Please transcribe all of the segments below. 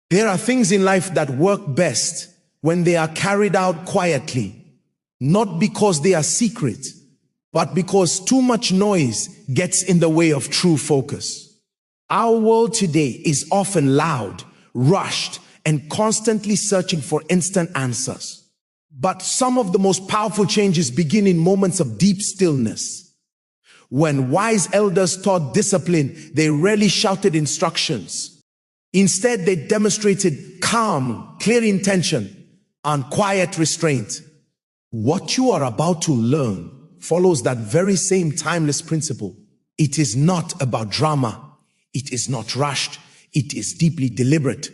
There are things in life that work best when they are carried out quietly, not because they are secret, but because too much noise gets in the way of true focus. Our world today is often loud, rushed, and constantly searching for instant answers. But some of the most powerful changes begin in moments of deep stillness. When wise elders taught discipline, they rarely shouted instructions. Instead, they demonstrated calm, clear intention, and quiet restraint. What you are about to learn follows that very same timeless principle. It is not about drama. It is not rushed. It is deeply deliberate.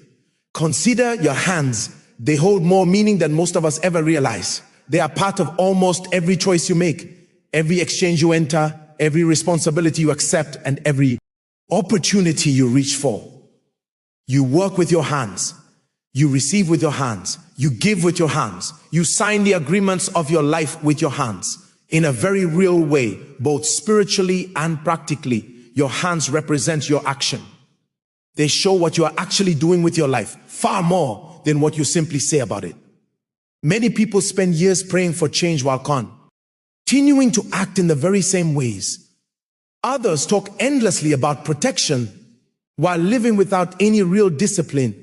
Consider your hands. They hold more meaning than most of us ever realize. They are part of almost every choice you make, every exchange you enter, every responsibility you accept, and every opportunity you reach for. You work with your hands. You receive with your hands. You give with your hands. You sign the agreements of your life with your hands. In a very real way, both spiritually and practically, your hands represent your action. They show what you are actually doing with your life, far more than what you simply say about it. Many people spend years praying for change while continuing to act in the very same ways. Others talk endlessly about protection while living without any real discipline.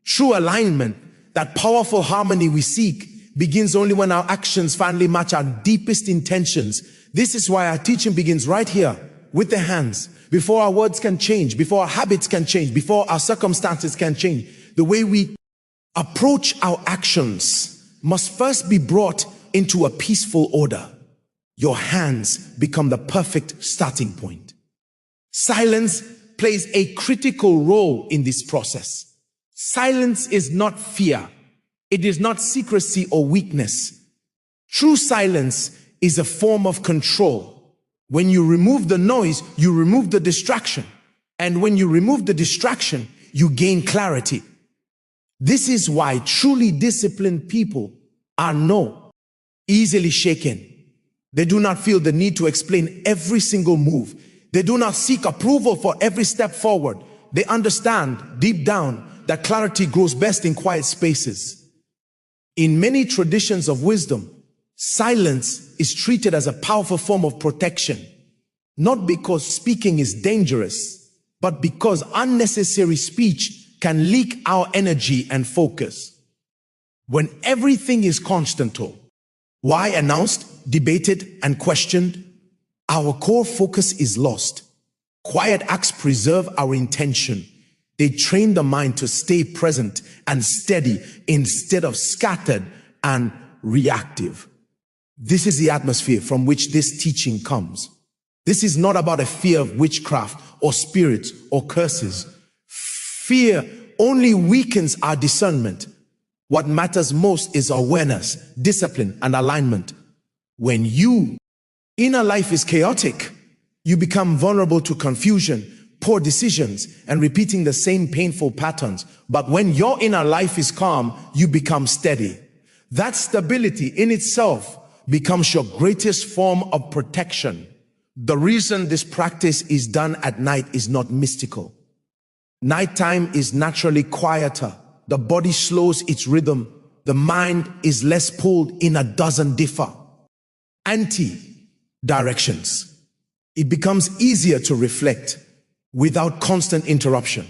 True alignment, that powerful harmony we seek, begins only when our actions finally match our deepest intentions. This is why our teaching begins right here with the hands. Before our words can change, before our habits can change, before our circumstances can change, the way we approach our actions must first be brought into a peaceful order. Your hands become the perfect starting point. Silence plays a critical role in this process. Silence is not fear. It is not secrecy or weakness. True silence is a form of control. When you remove the noise, you remove the distraction. And when you remove the distraction, you gain clarity. This is why truly disciplined people are not easily shaken. They do not feel the need to explain every single move. They do not seek approval for every step forward. They understand deep down that clarity grows best in quiet spaces. In many traditions of wisdom, silence is treated as a powerful form of protection, not because speaking is dangerous, but because unnecessary speech can leak our energy and focus. When everything is constant, why announced, debated, and questioned, our core focus is lost. Quiet acts preserve our intention. They train the mind to stay present and steady instead of scattered and reactive. This is the atmosphere from which this teaching comes. This is not about a fear of witchcraft or spirits or curses. Fear only weakens our discernment. What matters most is awareness, discipline, and alignment. When your inner life is chaotic, you become vulnerable to confusion, poor decisions, and repeating the same painful patterns. But when your inner life is calm, you become steady. That stability in itself becomes your greatest form of protection. The reason this practice is done at night is not mystical. Nighttime is naturally quieter. The body slows its rhythm. The mind is less pulled in a dozen different directions. It becomes easier to reflect without constant interruption.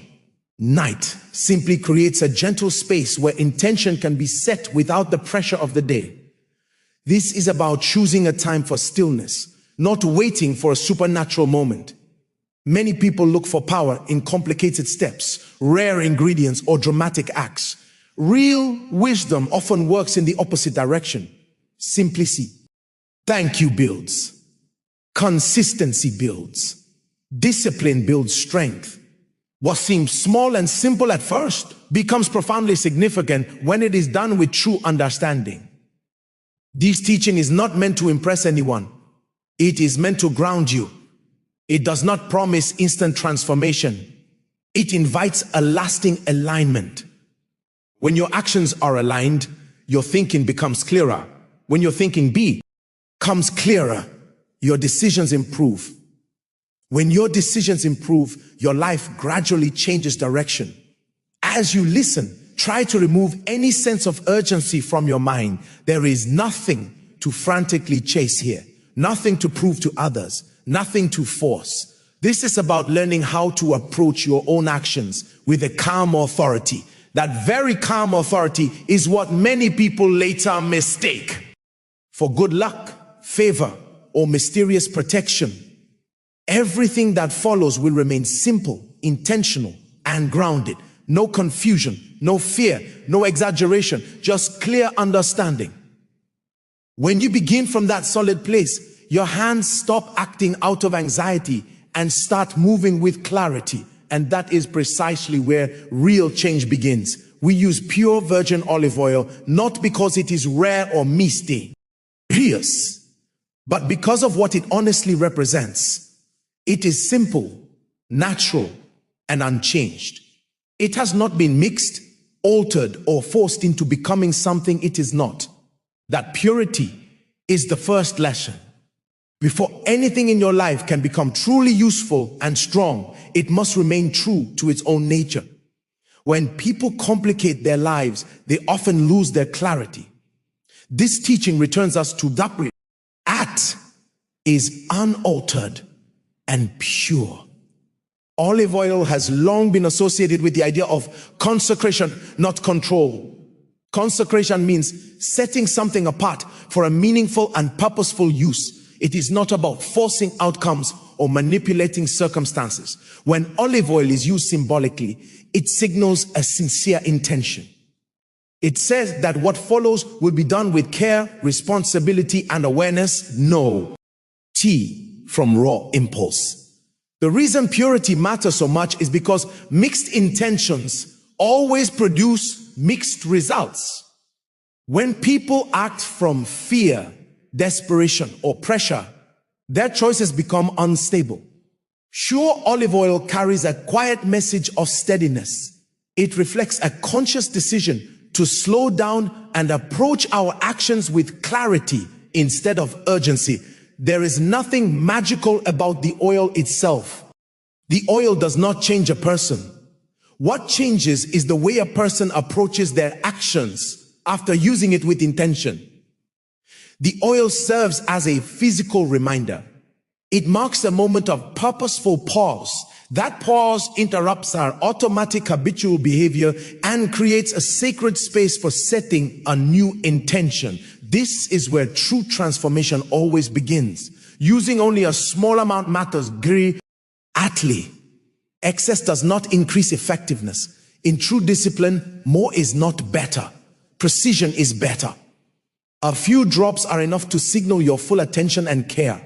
Night simply creates a gentle space where intention can be set without the pressure of the day. This is about choosing a time for stillness, not waiting for a supernatural moment. Many people look for power in complicated steps, rare ingredients, or dramatic acts. Real wisdom often works in the opposite direction. Simplicity. Thank you builds. Consistency builds. Discipline builds strength. What seems small and simple at first becomes profoundly significant when it is done with true understanding. This teaching is not meant to impress anyone. It is meant to ground you. It does not promise instant transformation. It invites a lasting alignment. When your actions are aligned, your thinking becomes clearer. When your thinking becomes clearer, your decisions improve. When your decisions improve, your life gradually changes direction. As you listen, try to remove any sense of urgency from your mind. There is nothing to frantically chase here, nothing to prove to others, nothing to force. This is about learning how to approach your own actions with a calm authority. That very calm authority is what many people later mistake for good luck, favor, or mysterious protection. Everything that follows will remain simple, intentional, and grounded. No confusion, no fear, no exaggeration, just clear understanding. When you begin from that solid place, your hands stop acting out of anxiety and start moving with clarity. And that is precisely where real change begins. We use pure virgin olive oil, not because it is rare or mysterious, but because of what it honestly represents. It is simple, natural, and unchanged. It has not been mixed, altered, or forced into becoming something it is not. That purity is the first lesson. Before anything in your life can become truly useful and strong, it must remain true to its own nature. When people complicate their lives, they often lose their clarity. This teaching returns us to that which is unaltered and pure. Olive oil has long been associated with the idea of consecration, not control. Consecration means setting something apart for a meaningful and purposeful use. It is not about forcing outcomes or manipulating circumstances. When olive oil is used symbolically, it signals a sincere intention. It says that what follows will be done with care, responsibility, and awareness. No tea from raw impulse. The reason purity matters so much is because mixed intentions always produce mixed results. When people act from fear, desperation, or pressure, their choices become unstable. Pure olive oil carries a quiet message of steadiness. It reflects a conscious decision to slow down and approach our actions with clarity instead of urgency. There is nothing magical about the oil itself. The oil does not change a person. What changes is the way a person approaches their actions after using it with intention. The oil serves as a physical reminder. It marks a moment of purposeful pause. That pause interrupts our automatic habitual behavior and creates a sacred space for setting a new intention. This is where true transformation always begins. Using only a small amount matters greatly. Excess does not increase effectiveness. In true discipline, more is not better. Precision is better. A few drops are enough to signal your full attention and care.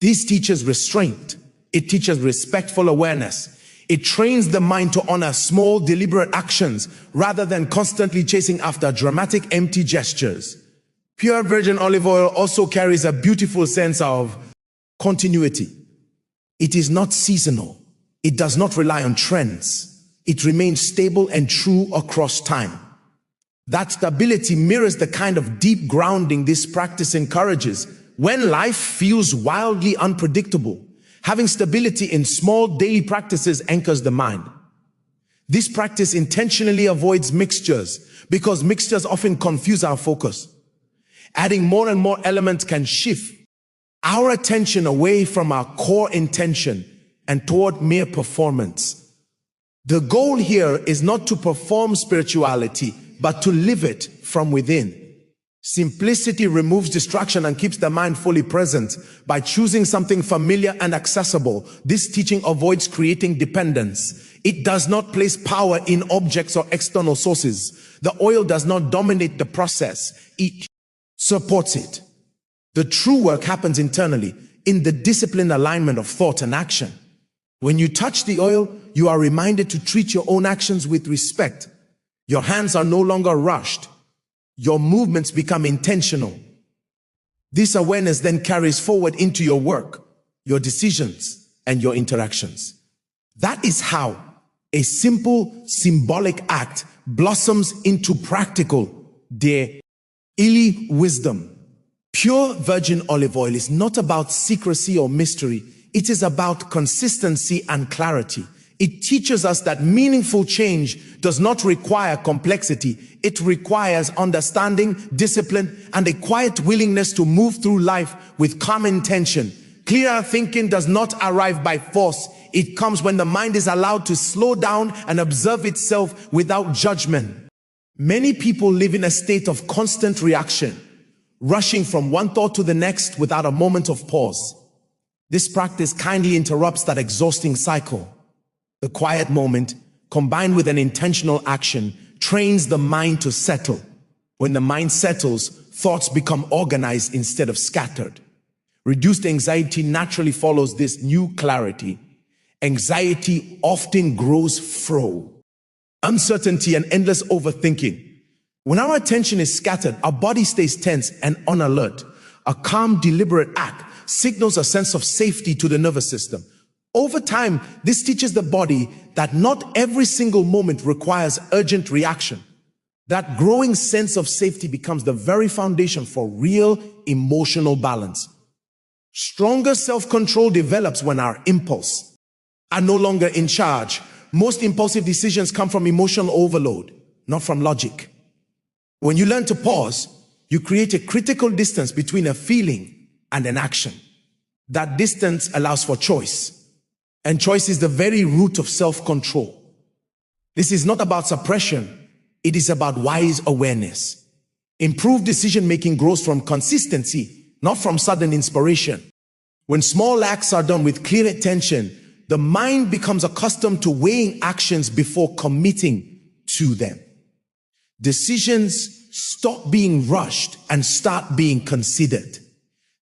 This teaches restraint. It teaches respectful awareness. It trains the mind to honor small, deliberate actions rather than constantly chasing after dramatic, empty gestures. Pure virgin olive oil also carries a beautiful sense of continuity. It is not seasonal. It does not rely on trends. It remains stable and true across time. That stability mirrors the kind of deep grounding this practice encourages. When life feels wildly unpredictable, having stability in small daily practices anchors the mind. This practice intentionally avoids mixtures because mixtures often confuse our focus. Adding more and more elements can shift our attention away from our core intention and toward mere performance. The goal here is not to perform spirituality, but to live it from within. Simplicity removes distraction and keeps the mind fully present. By choosing something familiar and accessible, this teaching avoids creating dependence. It does not place power in objects or external sources. The oil does not dominate the process. It supports it. The true work happens internally, in the disciplined alignment of thought and action. When you touch the oil, you are reminded to treat your own actions with respect. Your hands are no longer rushed. Your movements become intentional. This awareness then carries forward into your work, your decisions, and your interactions. That is how a simple, symbolic act blossoms into practical, daily wisdom. Pure virgin olive oil is not about secrecy or mystery. It is about consistency and clarity. It teaches us that meaningful change does not require complexity. It requires understanding, discipline, and a quiet willingness to move through life with calm intention. Clear thinking does not arrive by force. It comes when the mind is allowed to slow down and observe itself without judgment. Many people live in a state of constant reaction, rushing from one thought to the next without a moment of pause. This practice kindly interrupts that exhausting cycle. The quiet moment, combined with an intentional action, trains the mind to settle. When the mind settles, thoughts become organized instead of scattered. Reduced anxiety naturally follows this new clarity. Anxiety often grows from uncertainty and endless overthinking. When our attention is scattered, our body stays tense and on alert. A calm, deliberate act signals a sense of safety to the nervous system. Over time, this teaches the body that not every single moment requires urgent reaction. That growing sense of safety becomes the very foundation for real emotional balance. Stronger self-control develops when our impulses are no longer in charge. Most impulsive decisions come from emotional overload, not from logic. When you learn to pause, you create a critical distance between a feeling and an action. That distance allows for choice. And choice is the very root of self-control. This is not about suppression. It is about wise awareness. Improved decision-making grows from consistency, not from sudden inspiration. When small acts are done with clear attention, the mind becomes accustomed to weighing actions before committing to them. Decisions stop being rushed and start being considered.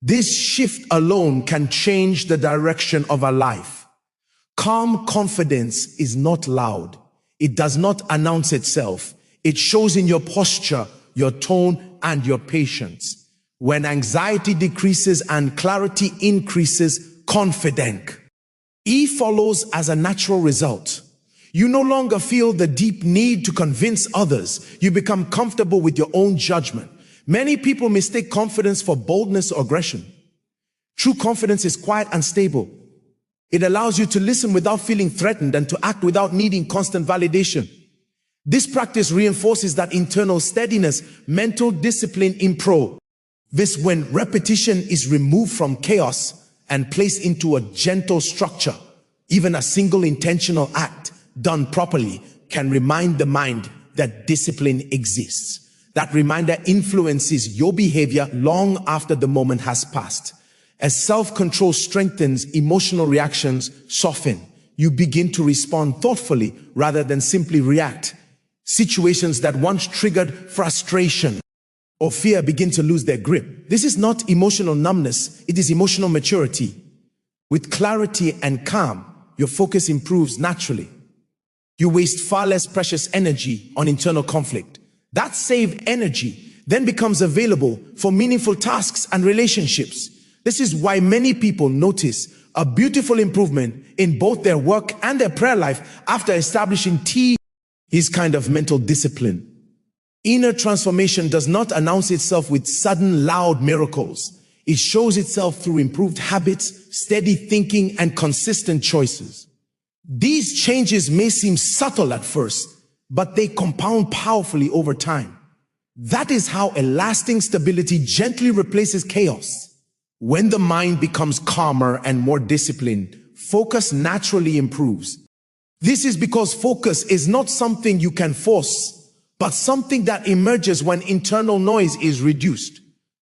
This shift alone can change the direction of a life. Calm confidence is not loud. It does not announce itself. It shows in your posture, your tone, and your patience. When anxiety decreases and clarity increases, confidence follows as a natural result. You no longer feel the deep need to convince others. You become comfortable with your own judgment. Many people mistake confidence for boldness or aggression. True confidence is quiet and stable. It allows you to listen without feeling threatened and to act without needing constant validation. This practice reinforces that internal steadiness, mental discipline improves. This when repetition is removed from chaos and placed into a gentle structure. Even a single intentional act done properly can remind the mind that discipline exists. That reminder influences your behavior long after the moment has passed. As self-control strengthens, emotional reactions soften. You begin to respond thoughtfully rather than simply react. Situations that once triggered frustration or fear begin to lose their grip. This is not emotional numbness, it is emotional maturity. With clarity and calm, your focus improves naturally. You waste far less precious energy on internal conflict. That saved energy then becomes available for meaningful tasks and relationships. This is why many people notice a beautiful improvement in both their work and their prayer life after establishing his kind of mental discipline. Inner transformation does not announce itself with sudden, loud miracles. It shows itself through improved habits, steady thinking, and consistent choices. These changes may seem subtle at first, but they compound powerfully over time. That is how a lasting stability gently replaces chaos. When the mind becomes calmer and more disciplined, focus naturally improves. This is because focus is not something you can force, but something that emerges when internal noise is reduced.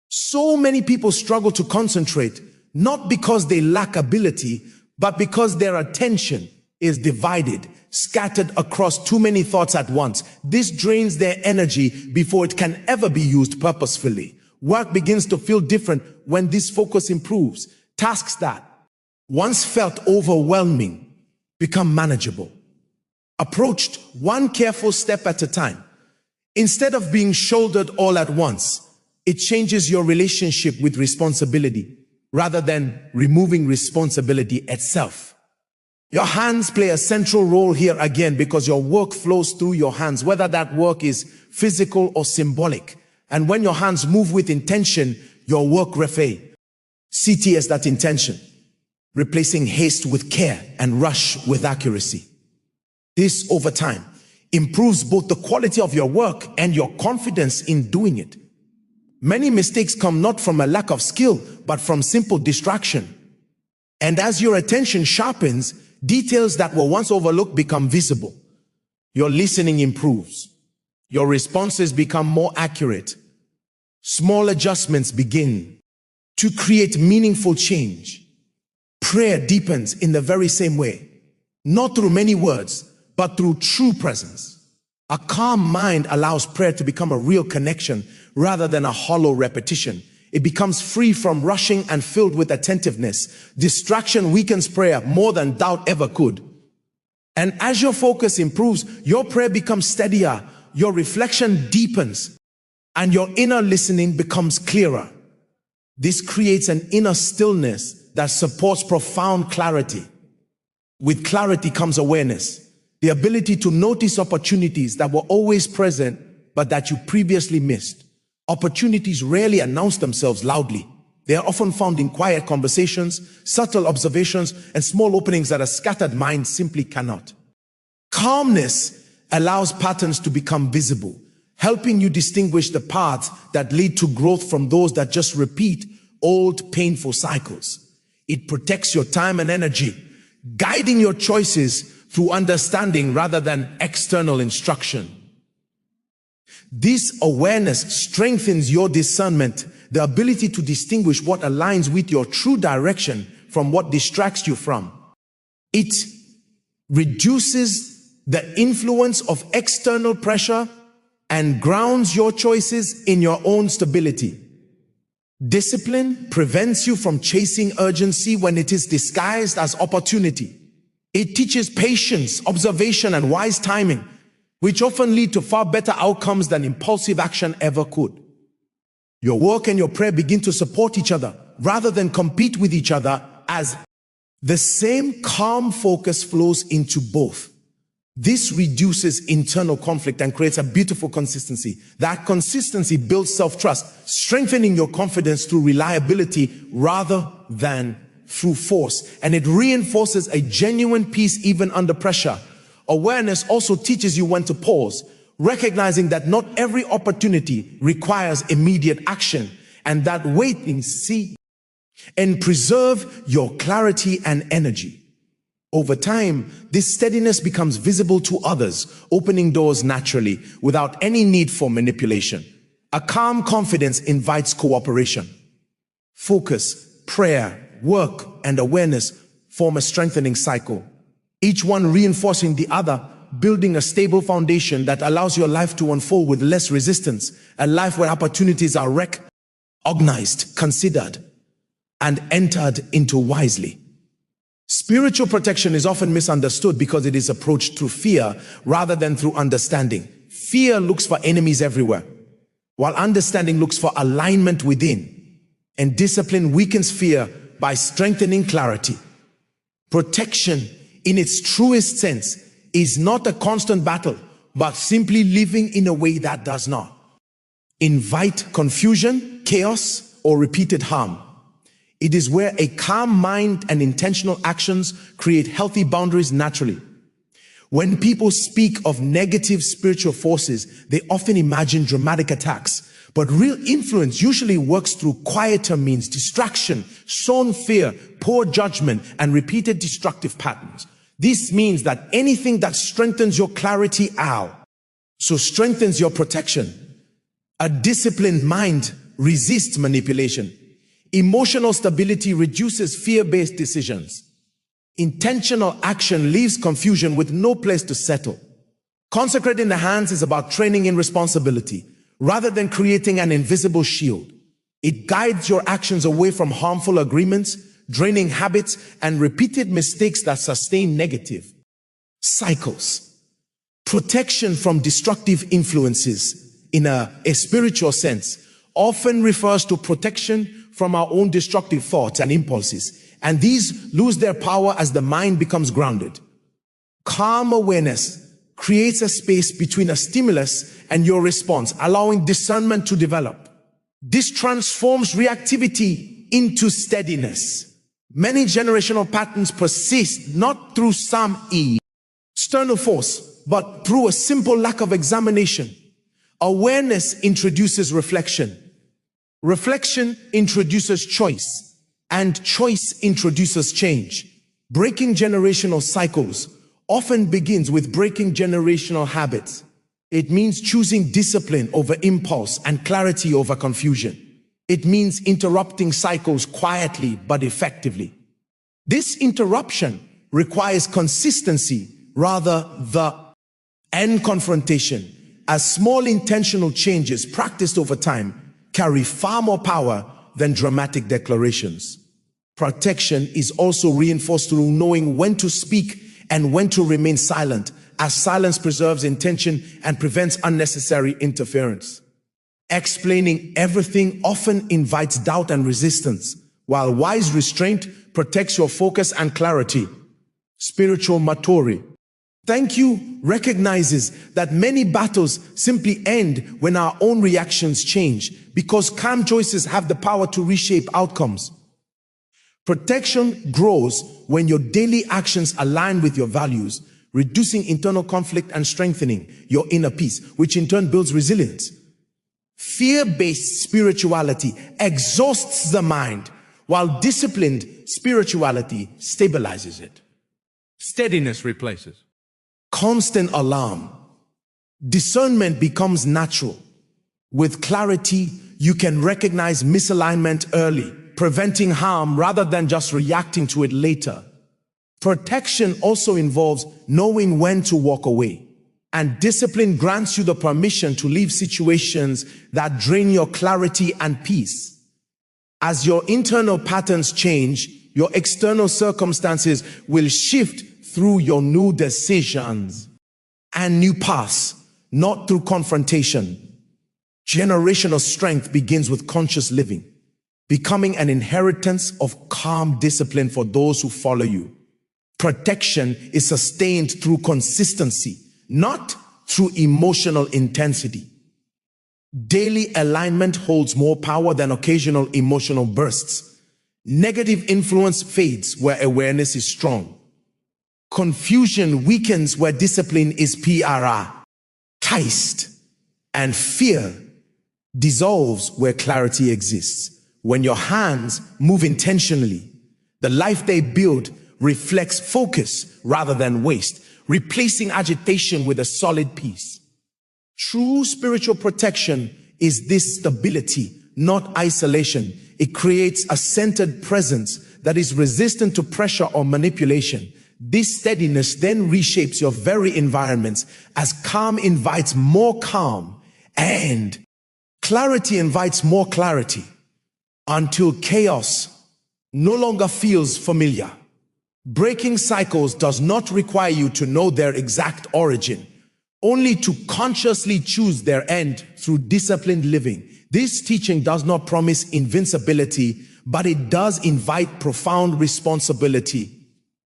So many people struggle to concentrate, not because they lack ability, but because their attention is divided, scattered across too many thoughts at once. This drains their energy before it can ever be used purposefully. Work begins to feel different when this focus improves. Tasks that once felt overwhelming become manageable, approached one careful step at a time. Instead of being shouldered all at once, it changes your relationship with responsibility rather than removing responsibility itself. Your hands play a central role here again because your work flows through your hands, whether that work is physical or symbolic. And when your hands move with intention, your work CT as that intention, replacing haste with care and rush with accuracy. This, over time, improves both the quality of your work and your confidence in doing it. Many mistakes come not from a lack of skill, but from simple distraction. And as your attention sharpens, details that were once overlooked become visible. Your listening improves. Your responses become more accurate. Small adjustments begin to create meaningful change. Prayer deepens in the very same way, not through many words, but through true presence. A calm mind allows prayer to become a real connection rather than a hollow repetition. It becomes free from rushing and filled with attentiveness. Distraction weakens prayer more than doubt ever could. And as your focus improves, your prayer becomes steadier, your reflection deepens, and your inner listening becomes clearer. This creates an inner stillness that supports profound clarity. With clarity comes awareness, the ability to notice opportunities that were always present but that you previously missed. Opportunities rarely announce themselves loudly. They are often found in quiet conversations, subtle observations, and small openings that a scattered mind simply cannot. Calmness allows patterns to become visible, helping you distinguish the paths that lead to growth from those that just repeat old painful cycles. It protects your time and energy, guiding your choices through understanding rather than external instruction. This awareness strengthens your discernment, the ability to distinguish what aligns with your true direction from what distracts you from. It reduces the influence of external pressure and grounds your choices in your own stability. Discipline prevents you from chasing urgency when it is disguised as opportunity. It teaches patience, observation, and wise timing, which often lead to far better outcomes than impulsive action ever could. Your work and your prayer begin to support each other rather than compete with each other, as the same calm focus flows into both. This reduces internal conflict and creates a beautiful consistency. That consistency builds self-trust, strengthening your confidence through reliability rather than through force. And it reinforces a genuine peace even under pressure. Awareness also teaches you when to pause, recognizing that not every opportunity requires immediate action, and that waiting, see, and preserve your clarity and energy. Over time, this steadiness becomes visible to others, opening doors naturally without any need for manipulation. A calm confidence invites cooperation. Focus, prayer, work, and awareness form a strengthening cycle, each one reinforcing the other, building a stable foundation that allows your life to unfold with less resistance, a life where opportunities are recognized, considered, and entered into wisely. Spiritual protection is often misunderstood because it is approached through fear rather than through understanding. Fear looks for enemies everywhere, while understanding looks for alignment within. And discipline weakens fear by strengthening clarity. Protection, in its truest sense, is not a constant battle, but simply living in a way that does not invite confusion, chaos, or repeated harm. It is where a calm mind and intentional actions create healthy boundaries naturally. When people speak of negative spiritual forces, they often imagine dramatic attacks, but real influence usually works through quieter means: distraction, sown fear, poor judgment, and repeated destructive patterns. This means that anything that strengthens your clarity so strengthens your protection. A disciplined mind resists manipulation. Emotional stability reduces fear-based decisions. Intentional action leaves confusion with no place to settle. Consecrating the hands is about training in responsibility rather than creating an invisible shield. It guides your actions away from harmful agreements, draining habits, and repeated mistakes that sustain negative cycles. Protection from destructive influences, in a spiritual sense, often refers to protection from our own destructive thoughts and impulses, and these lose their power as the mind becomes grounded. Calm awareness creates a space between a stimulus and your response, allowing discernment to develop. This transforms reactivity into steadiness. Many generational patterns persist not through some external force, but through a simple lack of examination. Awareness introduces reflection. Reflection introduces choice, and choice introduces change. Breaking generational cycles often begins with breaking generational habits. It means choosing discipline over impulse and clarity over confusion. It means interrupting cycles quietly but effectively. This interruption requires consistency rather than confrontation, as small intentional changes practiced over time carry far more power than dramatic declarations. Protection is also reinforced through knowing when to speak and when to remain silent, as silence preserves intention and prevents unnecessary interference. Explaining everything often invites doubt and resistance, while wise restraint protects your focus and clarity. Spiritual maturity. Thank you recognizes that many battles simply end when our own reactions change, because calm choices have the power to reshape outcomes. Protection grows when your daily actions align with your values, reducing internal conflict and strengthening your inner peace, which in turn builds resilience. Fear-based spirituality exhausts the mind, while disciplined spirituality stabilizes it. Steadiness replaces constant alarm. Discernment becomes natural. With clarity, you can recognize misalignment early, preventing harm rather than just reacting to it later. Protection also involves knowing when to walk away, and discipline grants you the permission to leave situations that drain your clarity and peace. As your internal patterns change, your external circumstances will shift through your new decisions and new paths, not through confrontation. Generational strength begins with conscious living, becoming an inheritance of calm discipline for those who follow you. Protection is sustained through consistency, not through emotional intensity. Daily alignment holds more power than occasional emotional bursts. Negative influence fades where awareness is strong. Confusion weakens where discipline is prioritized, and fear dissolves where clarity exists. When your hands move intentionally, the life they build reflects focus rather than waste, replacing agitation with a solid peace. True spiritual protection is this stability, not isolation. It creates a centered presence that is resistant to pressure or manipulation. This steadiness then reshapes your very environments, as calm invites more calm and clarity invites more clarity, until chaos no longer feels familiar. Breaking cycles does not require you to know their exact origin, only to consciously choose their end through disciplined living. This teaching does not promise invincibility, but it does invite profound responsibility.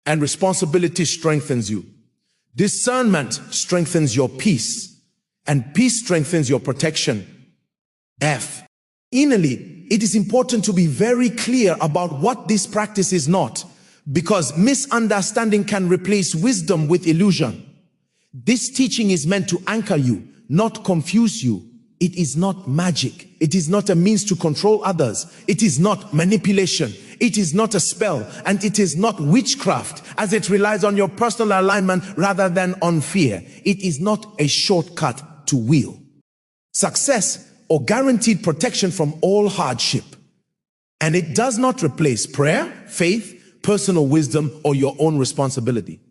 And responsibility strengthens you. Discernment strengthens your peace, and peace strengthens your protection. Innerly, it is important to be very clear about what this practice is not, because misunderstanding can replace wisdom with illusion. This teaching is meant to anchor you, not confuse you. It is not magic. It is not a means to control others. It is not manipulation. It is not a spell, and it is not witchcraft, as it relies on your personal alignment rather than on fear. It is not a shortcut to will, success, or guaranteed protection from all hardship. And it does not replace prayer, faith, personal wisdom, or your own responsibility.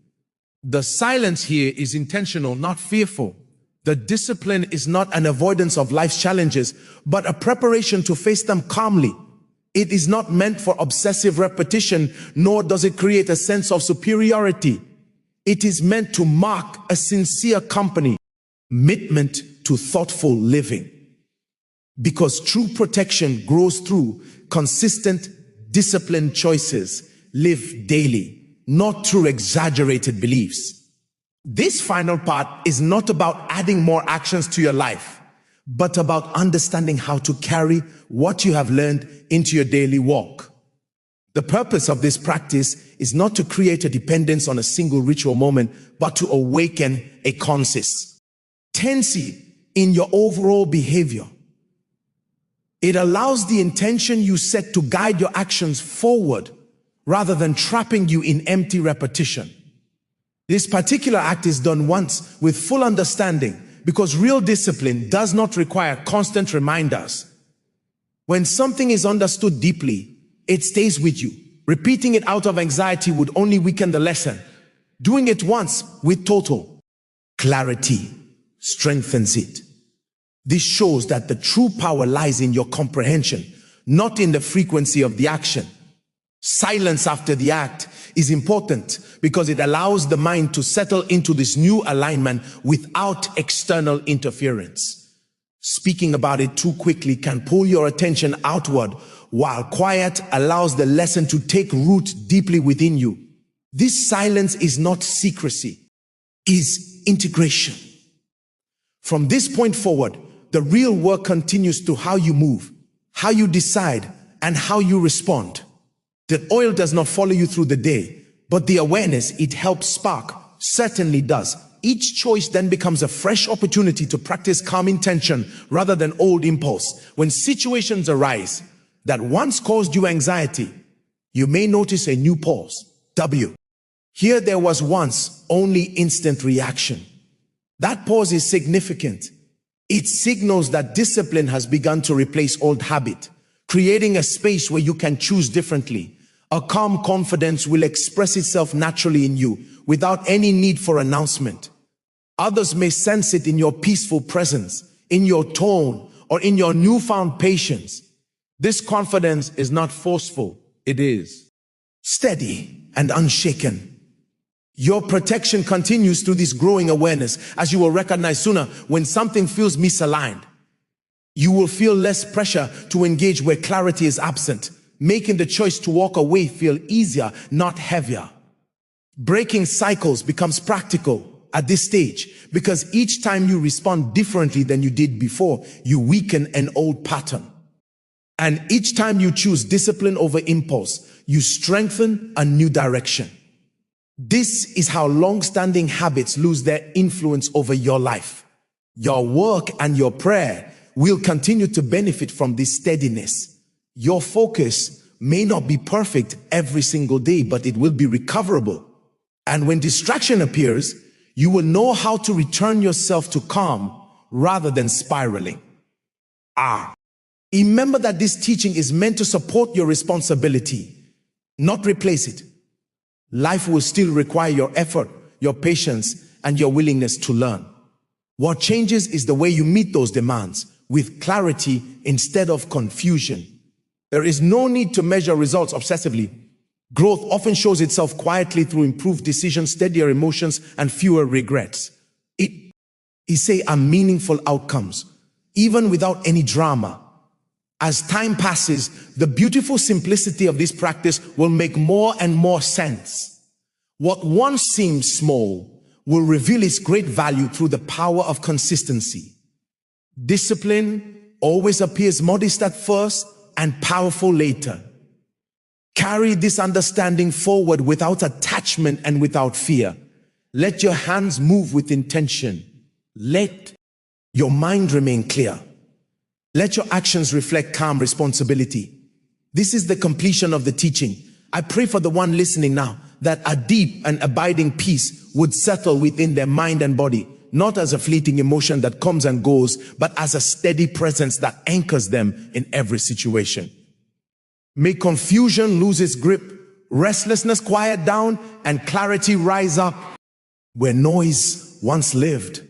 The silence here is intentional, not fearful. The discipline is not an avoidance of life's challenges, but a preparation to face them calmly. It is not meant for obsessive repetition, nor does it create a sense of superiority. It is meant to mark a sincere commitment to thoughtful living. Because true protection grows through consistent, disciplined choices. Live daily, not through exaggerated beliefs. This final part is not about adding more actions to your life, but about understanding how to carry what you have learned into your daily walk. The purpose of this practice is not to create a dependence on a single ritual moment, but to awaken a consistency in your overall behavior. It allows the intention you set to guide your actions forward rather than trapping you in empty repetition. This particular act is done once with full understanding because real discipline does not require constant reminders. When something is understood deeply, it stays with you. Repeating it out of anxiety would only weaken the lesson. Doing it once with total clarity strengthens it. This shows that the true power lies in your comprehension, not in the frequency of the action. Silence after the act is important because it allows the mind to settle into this new alignment without external interference. Speaking about it too quickly can pull your attention outward, while quiet allows the lesson to take root deeply within you. This silence is not secrecy, it is integration. From this point forward, the real work continues to how you move, how you decide, and how you respond. The oil does not follow you through the day, but the awareness it helps spark certainly does. Each choice then becomes a fresh opportunity to practice calm intention rather than old impulse. When situations arise that once caused you anxiety, you may notice a new pause. Here there was once only instant reaction. That pause is significant. It signals that discipline has begun to replace old habit, creating a space where you can choose differently. A calm confidence will express itself naturally in you without any need for announcement. Others may sense it in your peaceful presence, in your tone, or in your newfound patience. This confidence is not forceful, it is steady and unshaken. Your protection continues through this growing awareness, as you will recognize sooner when something feels misaligned. You will feel less pressure to engage where clarity is absent, making the choice to walk away feel easier, not heavier. Breaking cycles becomes practical at this stage because each time you respond differently than you did before, you weaken an old pattern. And each time you choose discipline over impulse, you strengthen a new direction. This is how long-standing habits lose their influence over your life. Your work and your prayer will continue to benefit from this steadiness. Your focus may not be perfect every single day, but it will be recoverable. And when distraction appears, you will know how to return yourself to calm rather than spiraling. Remember that this teaching is meant to support your responsibility, not replace it. Life will still require your effort, your patience, and your willingness to learn. What changes is the way you meet those demands, with clarity instead of confusion. There is no need to measure results obsessively. Growth often shows itself quietly through improved decisions, steadier emotions, and fewer regrets. It is meaningful outcomes, even without any drama. As time passes, the beautiful simplicity of this practice will make more and more sense. What once seemed small will reveal its great value through the power of consistency. Discipline always appears modest at first and powerful later. Carry this understanding forward without attachment and without fear. Let your hands move with intention. Let your mind remain clear. Let your actions reflect calm responsibility. This is the completion of the teaching. I pray for the one listening now that a deep and abiding peace would settle within their mind and body, not as a fleeting emotion that comes and goes, but as a steady presence that anchors them in every situation. May confusion lose its grip, restlessness quiet down, and clarity rise up where noise once lived.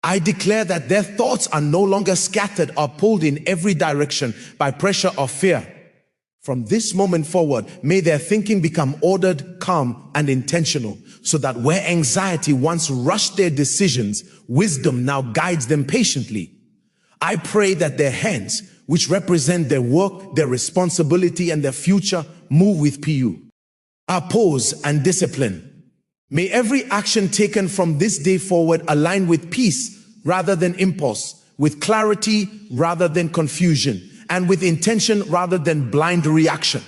I declare that their thoughts are no longer scattered or pulled in every direction by pressure or fear. From this moment forward, may their thinking become ordered, calm, and intentional, so that where anxiety once rushed their decisions, wisdom now guides them patiently. I pray that their hands, which represent their work, their responsibility, and their future, move with pause and discipline. May every action taken from this day forward align with peace rather than impulse, with clarity rather than confusion, and with intention rather than blind reaction.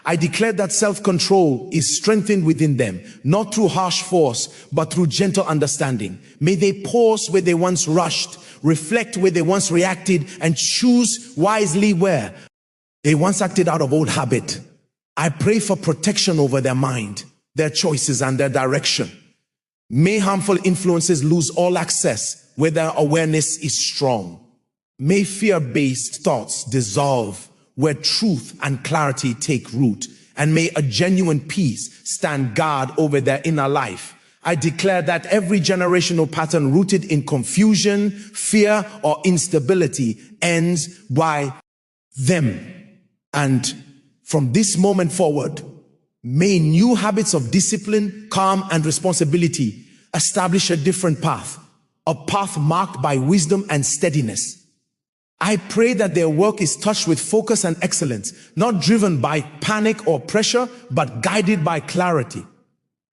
I declare that self-control is strengthened within them, not through harsh force, but through gentle understanding. May they pause where they once rushed, reflect where they once reacted, and choose wisely where they once acted out of old habit. I pray for protection over their mind, their choices, and their direction. May harmful influences lose all access where their awareness is strong. May fear-based thoughts dissolve where truth and clarity take root. And may a genuine peace stand guard over their inner life. I declare that every generational pattern rooted in confusion, fear, or instability ends by them. And from this moment forward, may new habits of discipline, calm, and responsibility establish a different path, a path marked by wisdom and steadiness. I pray that their work is touched with focus and excellence, not driven by panic or pressure, but guided by clarity.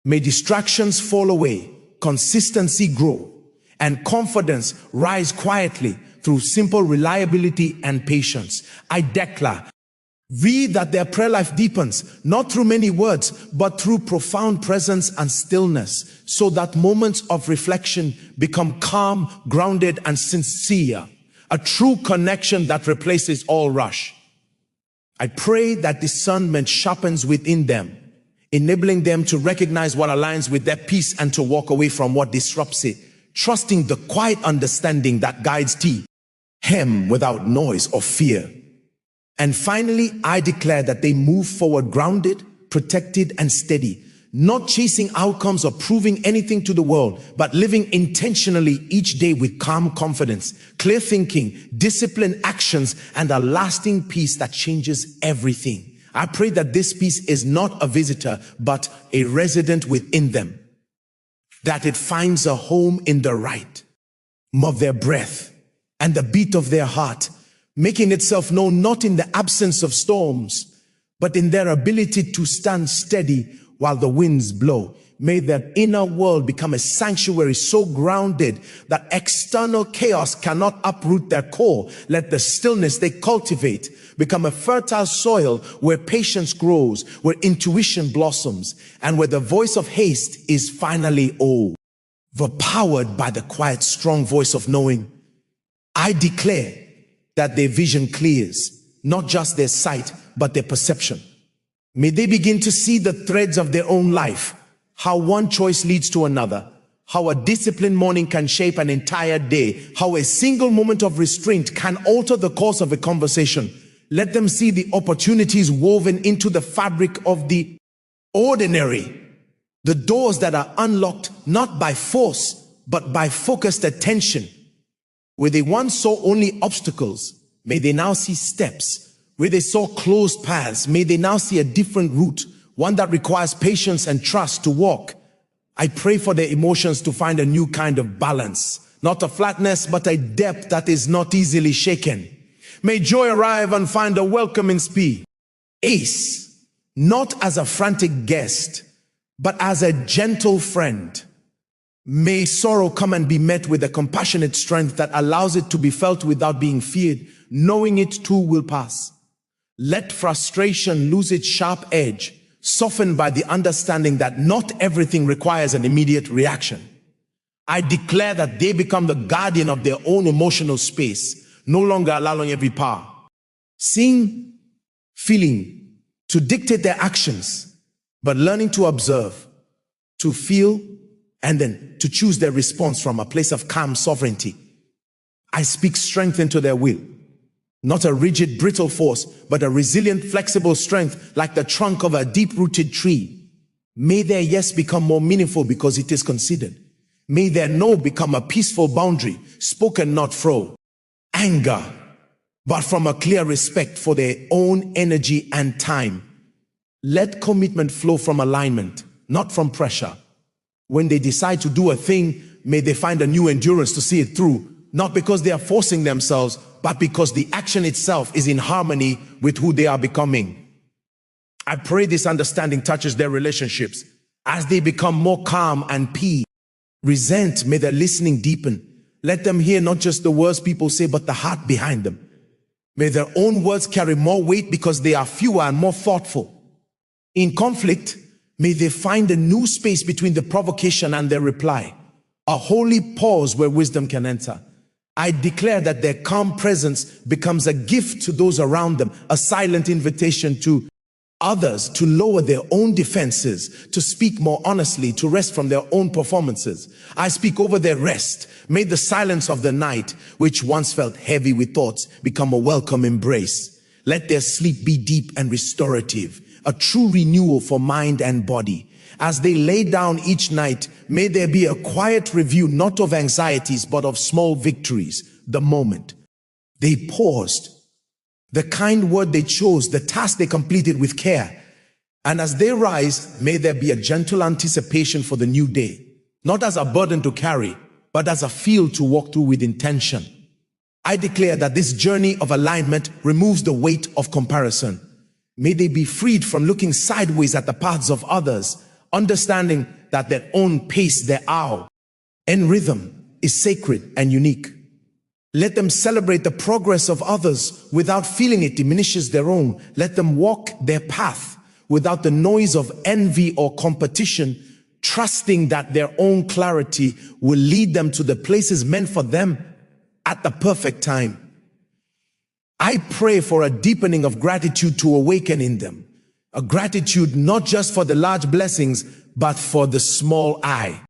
May distractions fall away, consistency grow, and confidence rise quietly through simple reliability and patience. I declare that their prayer life deepens, not through many words, but through profound presence and stillness, so that moments of reflection become calm, grounded, and sincere. A true connection that replaces all rush. I pray that discernment sharpens within them, enabling them to recognize what aligns with their peace and to walk away from what disrupts it, trusting the quiet understanding that guides them without noise or fear. And finally, I declare that they move forward grounded, protected, and steady, not chasing outcomes or proving anything to the world, but living intentionally each day with calm confidence, clear thinking, disciplined actions, and a lasting peace that changes everything. I pray that this peace is not a visitor, but a resident within them, that it finds a home in the rhythm of their breath and the beat of their heart, making itself known not in the absence of storms, but in their ability to stand steady while the winds blow. May their inner world become a sanctuary so grounded that external chaos cannot uproot their core. Let the stillness they cultivate become a fertile soil where patience grows, where intuition blossoms, and where the voice of haste is finally overpowered by the quiet, strong voice of knowing. I declare that their vision clears, not just their sight, but their perception. May they begin to see the threads of their own life, how one choice leads to another, how a disciplined morning can shape an entire day, how a single moment of restraint can alter the course of a conversation. Let them see the opportunities woven into the fabric of the ordinary, the doors that are unlocked not by force, but by focused attention. Where they once saw only obstacles, may they now see steps. Where they saw closed paths, may they now see a different route, one that requires patience and trust to walk. I pray for their emotions to find a new kind of balance, not a flatness, but a depth that is not easily shaken. May joy arrive and find a welcoming space, not as a frantic guest, but as a gentle friend. May sorrow come and be met with a compassionate strength that allows it to be felt without being feared, knowing it too will pass. Let frustration lose its sharp edge, softened by the understanding that not everything requires an immediate reaction. I declare that they become the guardian of their own emotional space, no longer allowing every power, seeing, feeling, to dictate their actions, but learning to observe, to feel, and then to choose their response from a place of calm sovereignty. I speak strength into their will. Not a rigid, brittle force, but a resilient, flexible strength like the trunk of a deep-rooted tree. May their yes become more meaningful because it is considered. May their no become a peaceful boundary, spoken not from anger, but from a clear respect for their own energy and time. Let commitment flow from alignment, not from pressure. When they decide to do a thing, may they find a new endurance to see it through, not because they are forcing themselves, but because the action itself is in harmony with who they are becoming. I pray this understanding touches their relationships as they become more calm and peace. Resent, may their listening deepen. Let them hear not just the words people say, but the heart behind them. May their own words carry more weight because they are fewer and more thoughtful. In conflict, may they find a new space between the provocation and their reply, a holy pause where wisdom can enter. I declare that their calm presence becomes a gift to those around them, a silent invitation to others to lower their own defenses, to speak more honestly, to rest from their own performances. I speak over their rest. May the silence of the night, which once felt heavy with thoughts, become a welcome embrace. Let their sleep be deep and restorative, a true renewal for mind and body. As they lay down each night, may there be a quiet review, not of anxieties, but of small victories. The moment they paused, the kind word they chose, the task they completed with care. And as they rise, may there be a gentle anticipation for the new day, not as a burden to carry, but as a field to walk through with intention. I declare that this journey of alignment removes the weight of comparison. May they be freed from looking sideways at the paths of others, understanding that their own pace, their hour and rhythm is sacred and unique. Let them celebrate the progress of others without feeling it diminishes their own. Let them walk their path without the noise of envy or competition, trusting that their own clarity will lead them to the places meant for them at the perfect time. I pray for a deepening of gratitude to awaken in them, a gratitude not just for the large blessings, but for the small I.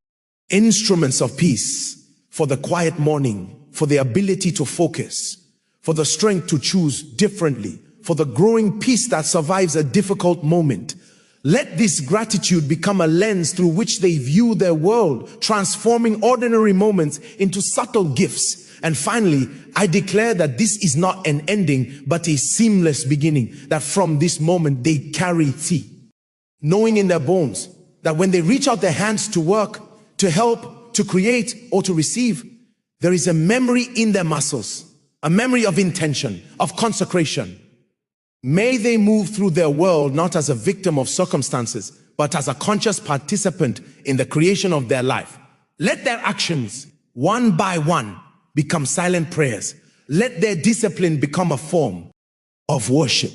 Instruments of peace, for the quiet morning, for the ability to focus, for the strength to choose differently, for the growing peace that survives a difficult moment. Let this gratitude become a lens through which they view their world, transforming ordinary moments into subtle gifts. And finally, I declare that this is not an ending, but a seamless beginning, that from this moment they carry thee, knowing in their bones that when they reach out their hands to work, to help, to create, or to receive, there is a memory in their muscles, a memory of intention, of consecration. May they move through their world not as a victim of circumstances, but as a conscious participant in the creation of their life. Let their actions, one by one, become silent prayers. Let their discipline become a form of worship.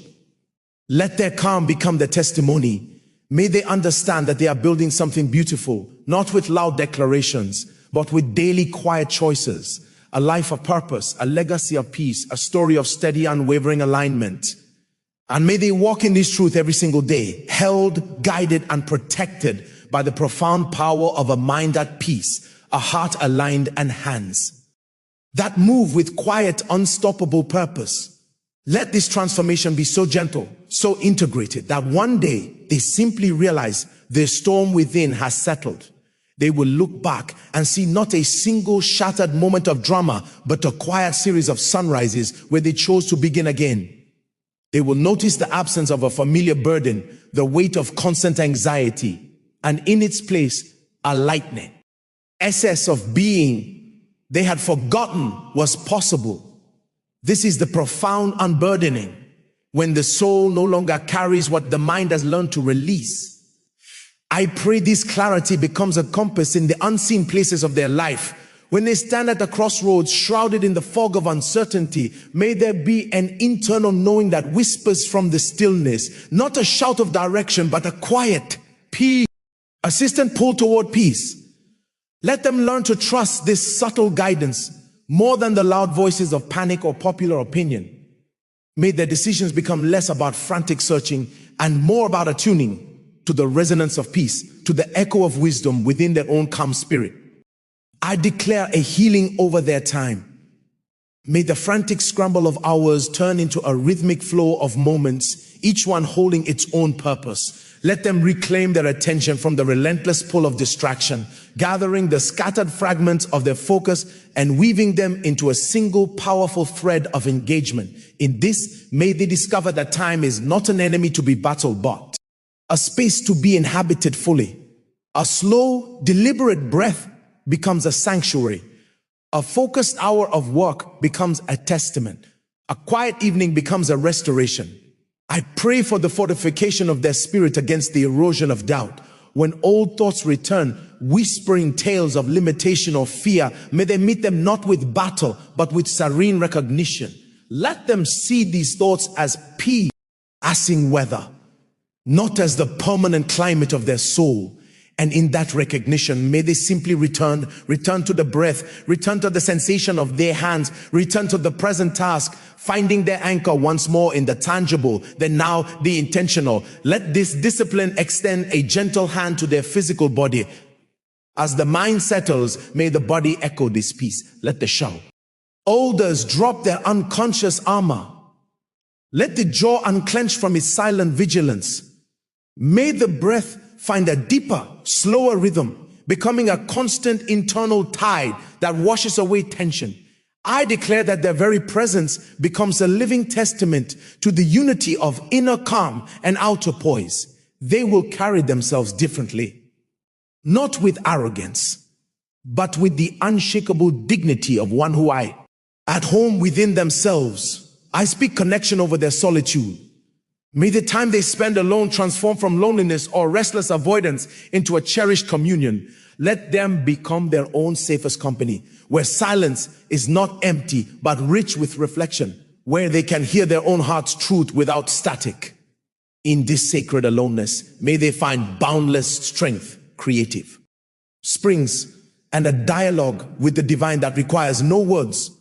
Let their calm become the testimony. May they understand that they are building something beautiful, not with loud declarations, but with daily quiet choices, a life of purpose, a legacy of peace, a story of steady, unwavering alignment. And may they walk in this truth every single day, held, guided, and protected by the profound power of a mind at peace, a heart aligned, and hands that move with quiet, unstoppable purpose. Let this transformation be so gentle, so integrated, that one day they simply realize the storm within has settled. They will look back and see not a single shattered moment of drama, but a quiet series of sunrises where they chose to begin again. They will notice the absence of a familiar burden, the weight of constant anxiety, and in its place, a lightning, essence of being they had forgotten was possible. This is the profound unburdening, when the soul no longer carries what the mind has learned to release. I pray this clarity becomes a compass in the unseen places of their life. When they stand at the crossroads, shrouded in the fog of uncertainty, may there be an internal knowing that whispers from the stillness, not a shout of direction, but a quiet peace, a persistent pull toward peace. Let them learn to trust this subtle guidance more than the loud voices of panic or popular opinion. May their decisions become less about frantic searching and more about attuning to the resonance of peace, to the echo of wisdom within their own calm spirit. I declare a healing over their time. May the frantic scramble of hours turn into a rhythmic flow of moments, each one holding its own purpose. Let them reclaim their attention from the relentless pull of distraction, gathering the scattered fragments of their focus and weaving them into a single powerful thread of engagement. In this, may they discover that time is not an enemy to be battled, but a space to be inhabited fully. A slow, deliberate breath becomes a sanctuary. A focused hour of work becomes a testament. A quiet evening becomes a restoration. I pray for the fortification of their spirit against the erosion of doubt. When old thoughts return, whispering tales of limitation or fear, may they meet them not with battle, but with serene recognition. Let them see these thoughts as peace, passing weather, not as the permanent climate of their soul. And in that recognition, may they simply return to the breath, return to the sensation of their hands, return to the present task, finding their anchor once more in the tangible, then now the intentional. Let this discipline extend a gentle hand to their physical body. As the mind settles, may the body echo this peace. Let the shout. Elders drop their unconscious armor. Let the jaw unclench from its silent vigilance. May the breath find a deeper, slower rhythm, becoming a constant internal tide that washes away tension. I declare that their very presence becomes a living testament to the unity of inner calm and outer poise. They will carry themselves differently, not with arrogance, but with the unshakable dignity of one who at home within themselves. I speak connection over their solitude. May the time they spend alone transform from loneliness or restless avoidance into a cherished communion. Let them become their own safest company, where silence is not empty, but rich with reflection, where they can hear their own heart's truth without static. In this sacred aloneness, may they find boundless strength, creative springs, and a dialogue with the divine that requires no words,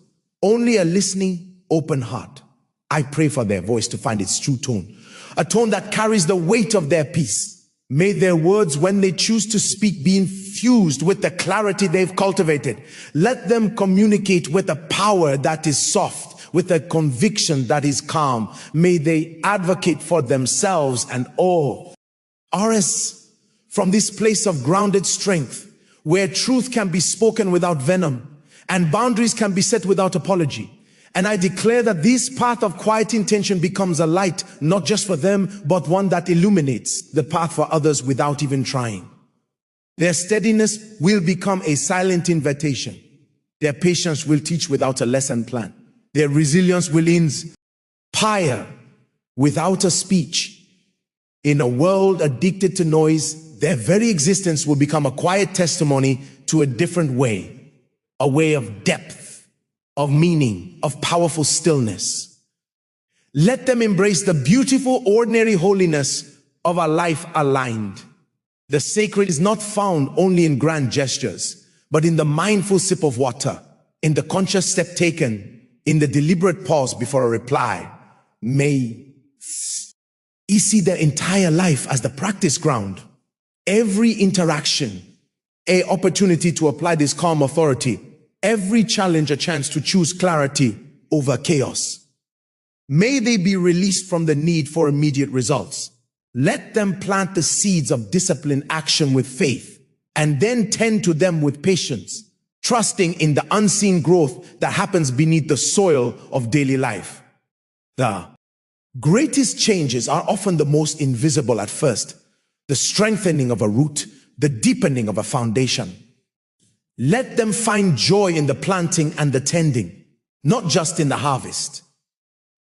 only a listening, open heart. I pray for their voice to find its true tone, a tone that carries the weight of their peace. May their words, when they choose to speak, be infused with the clarity they've cultivated. Let them communicate with a power that is soft, with a conviction that is calm. May they advocate for themselves and all. RS, from this place of grounded strength, where truth can be spoken without venom and boundaries can be set without apology. And I declare that this path of quiet intention becomes a light, not just for them, but one that illuminates the path for others without even trying. Their steadiness will become a silent invitation. Their patience will teach without a lesson plan. Their resilience will inspire without a speech. In a world addicted to noise, their very existence will become a quiet testimony to a different way, a way of depth, of meaning, of powerful stillness. Let them embrace the beautiful, ordinary holiness of a life aligned. The sacred is not found only in grand gestures, but in the mindful sip of water, in the conscious step taken, in the deliberate pause before a reply. May you see their entire life as the practice ground. Every interaction, an opportunity to apply this calm authority. Every challenge, a chance to choose clarity over chaos. May they be released from the need for immediate results. Let them plant the seeds of disciplined action with faith, and then tend to them with patience, trusting in the unseen growth that happens beneath the soil of daily life. The greatest changes are often the most invisible at first. The strengthening of a root, the deepening of a foundation. Let them find joy in the planting and the tending, not just in the harvest.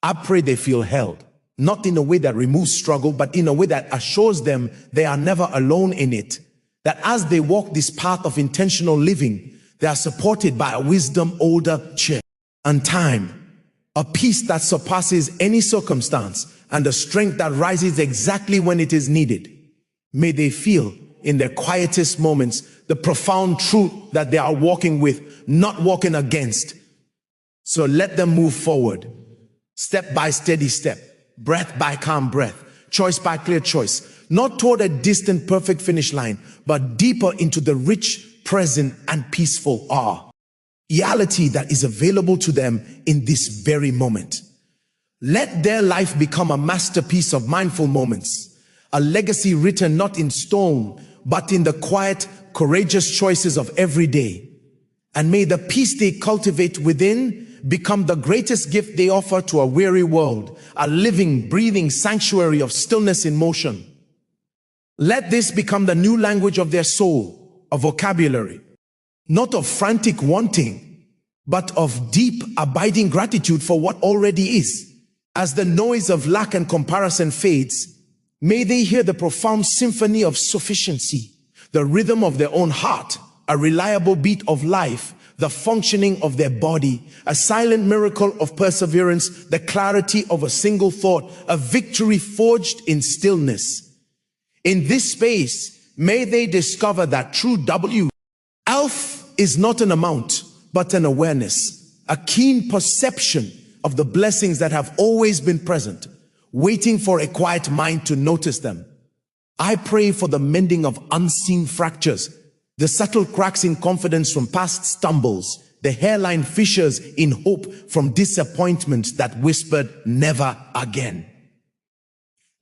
I pray they feel held, not in a way that removes struggle, but in a way that assures them they are never alone in it. That as they walk this path of intentional living, they are supported by a wisdom older and time, a peace that surpasses any circumstance, and a strength that rises exactly when it is needed. May they feel in their quietest moments the profound truth that they are walking with, not walking against. So let them move forward, step by steady step, breath by calm breath, choice by clear choice, not toward a distant perfect finish line, but deeper into the rich, present, and peaceful reality that is available to them in this very moment. Let their life become a masterpiece of mindful moments, a legacy written not in stone, but in the quiet, courageous choices of every day. And may the peace they cultivate within become the greatest gift they offer to a weary world, a living, breathing sanctuary of stillness in motion. Let this become the new language of their soul, a vocabulary, not of frantic wanting, but of deep, abiding gratitude for what already is. As the noise of lack and comparison fades, may they hear the profound symphony of sufficiency, the rhythm of their own heart, a reliable beat of life the functioning of their body, a silent miracle of perseverance, the clarity of a single thought, a victory forged in stillness. In this space, may they discover that true wealth is not an amount, but an awareness, a keen perception of the blessings that have always been present, waiting for a quiet mind to notice them. I pray for the mending of unseen fractures, the subtle cracks in confidence from past stumbles, the hairline fissures in hope from disappointments that whispered never again.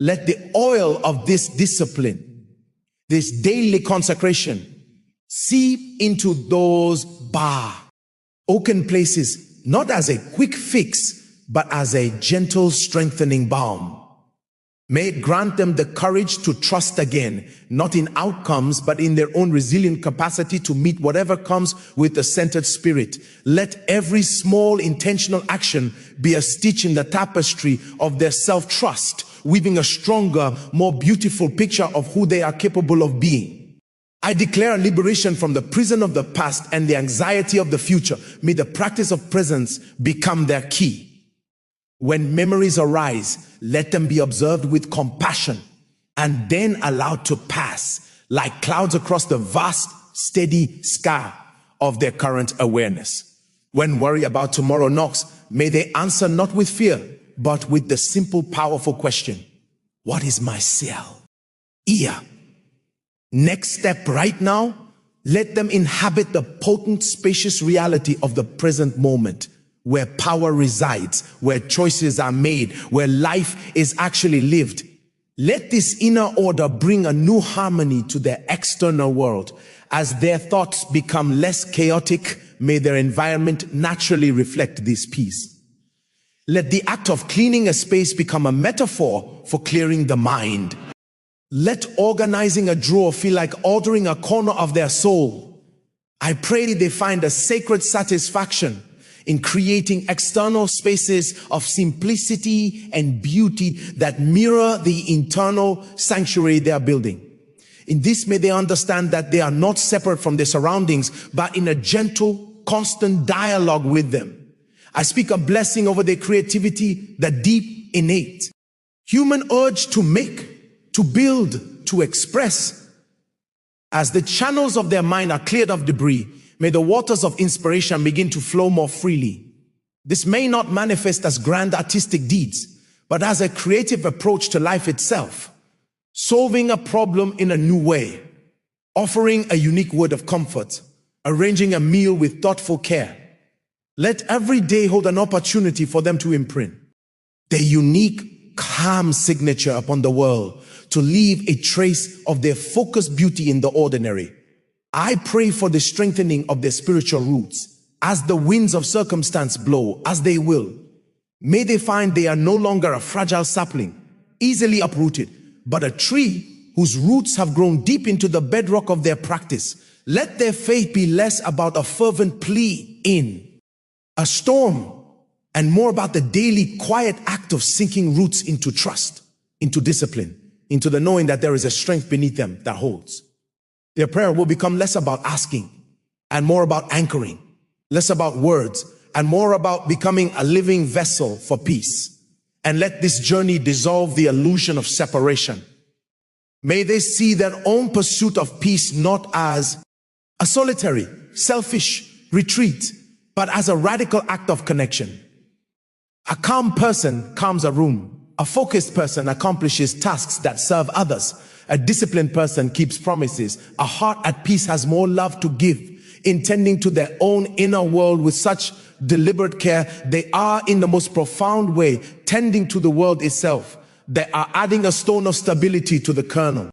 Let the oil of this discipline, this daily consecration, seep into those broken places, not as a quick fix, but as a gentle strengthening balm. May it grant them the courage to trust again, not in outcomes, but in their own resilient capacity to meet whatever comes with a centered spirit. Let every small intentional action be a stitch in the tapestry of their self-trust, weaving a stronger, more beautiful picture of who they are capable of being. I declare liberation from the prison of the past and the anxiety of the future. May the practice of presence become their key. When memories arise, let them be observed with compassion and then allowed to pass like clouds across the vast, steady sky of their current awareness. When worry about tomorrow knocks, may they answer not with fear, but with the simple, powerful question, what is my cell? Ear. Next step right now, let them inhabit the potent, spacious reality of the present moment, where power resides, where choices are made, where life is actually lived. Let this inner order bring a new harmony to their external world. As their thoughts become less chaotic, may their environment naturally reflect this peace. Let the act of cleaning a space become a metaphor for clearing the mind. Let organizing a drawer feel like ordering a corner of their soul. I pray they find a sacred satisfaction in creating external spaces of simplicity and beauty that mirror the internal sanctuary they are building. In this, may they understand that they are not separate from their surroundings, but in a gentle, constant dialogue with them. I speak a blessing over their creativity, the deep, innate human urge to make, to build, to express. As the channels of their mind are cleared of debris, may the waters of inspiration begin to flow more freely. This may not manifest as grand artistic deeds, but as a creative approach to life itself, solving a problem in a new way, offering a unique word of comfort, arranging a meal with thoughtful care. Let every day hold an opportunity for them to imprint their unique, calm signature upon the world, to leave a trace of their focused beauty in the ordinary. I pray for the strengthening of their spiritual roots. As the winds of circumstance blow, as they will, may they find they are no longer a fragile sapling, easily uprooted, but a tree whose roots have grown deep into the bedrock of their practice. Let their faith be less about a fervent plea in a storm and more about the daily quiet act of sinking roots into trust, into discipline, into the knowing that there is a strength beneath them that holds. Their prayer will become less about asking and more about anchoring, less about words and more about becoming a living vessel for peace. And let this journey dissolve the illusion of separation. May they see their own pursuit of peace not as a solitary, selfish retreat, but as a radical act of connection. A calm person calms a room. A focused person accomplishes tasks that serve others. A disciplined person keeps promises. A heart at peace has more love to give, intending to their own inner world with such deliberate care. They are in the most profound way tending to the world itself. They are adding a stone of stability to the kernel.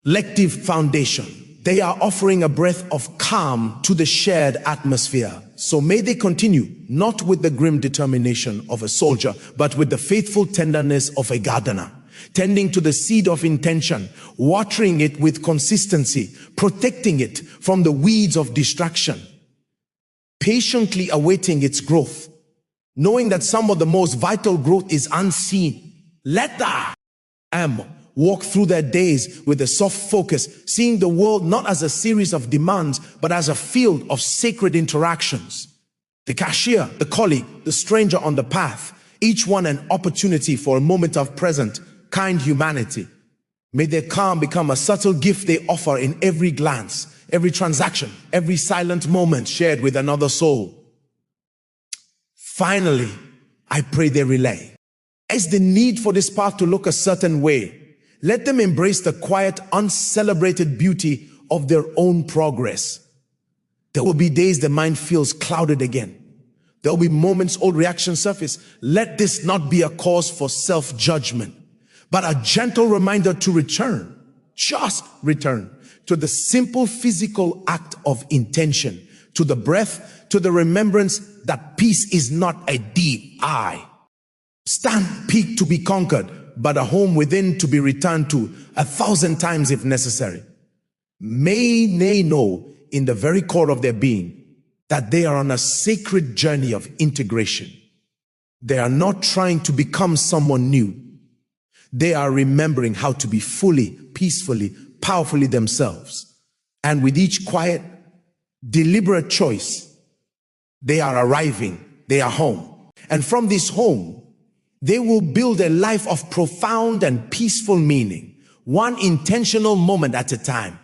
Collective foundation. They are offering a breath of calm to the shared atmosphere. So may they continue, not with the grim determination of a soldier, but with the faithful tenderness of a gardener, tending to the seed of intention, watering it with consistency, protecting it from the weeds of distraction, patiently awaiting its growth, knowing that some of the most vital growth is unseen. Let the walk through their days with a soft focus, seeing the world not as a series of demands, but as a field of sacred interactions. The cashier, the colleague, the stranger on the path, each one an opportunity for a moment of present, kind humanity. May their calm become a subtle gift they offer in every glance, every transaction, every silent moment shared with another soul. Finally, I pray they relay. As the need for this path to look a certain way, let them embrace the quiet, uncelebrated beauty of their own progress. There will be days the mind feels clouded again. There will be moments old reactions surface. Let this not be a cause for self-judgment, but a gentle reminder to return, just return, to the simple physical act of intention, to the breath, to the remembrance that peace is not a deep eye. Stand peak to be conquered, but a home within to be returned to 1,000 times if necessary. May they know in the very core of their being that they are on a sacred journey of integration. They are not trying to become someone new. They are remembering how to be fully, peacefully, powerfully themselves. And with each quiet, deliberate choice, they are arriving, they are home. And from this home, they will build a life of profound and peaceful meaning, one intentional moment at a time.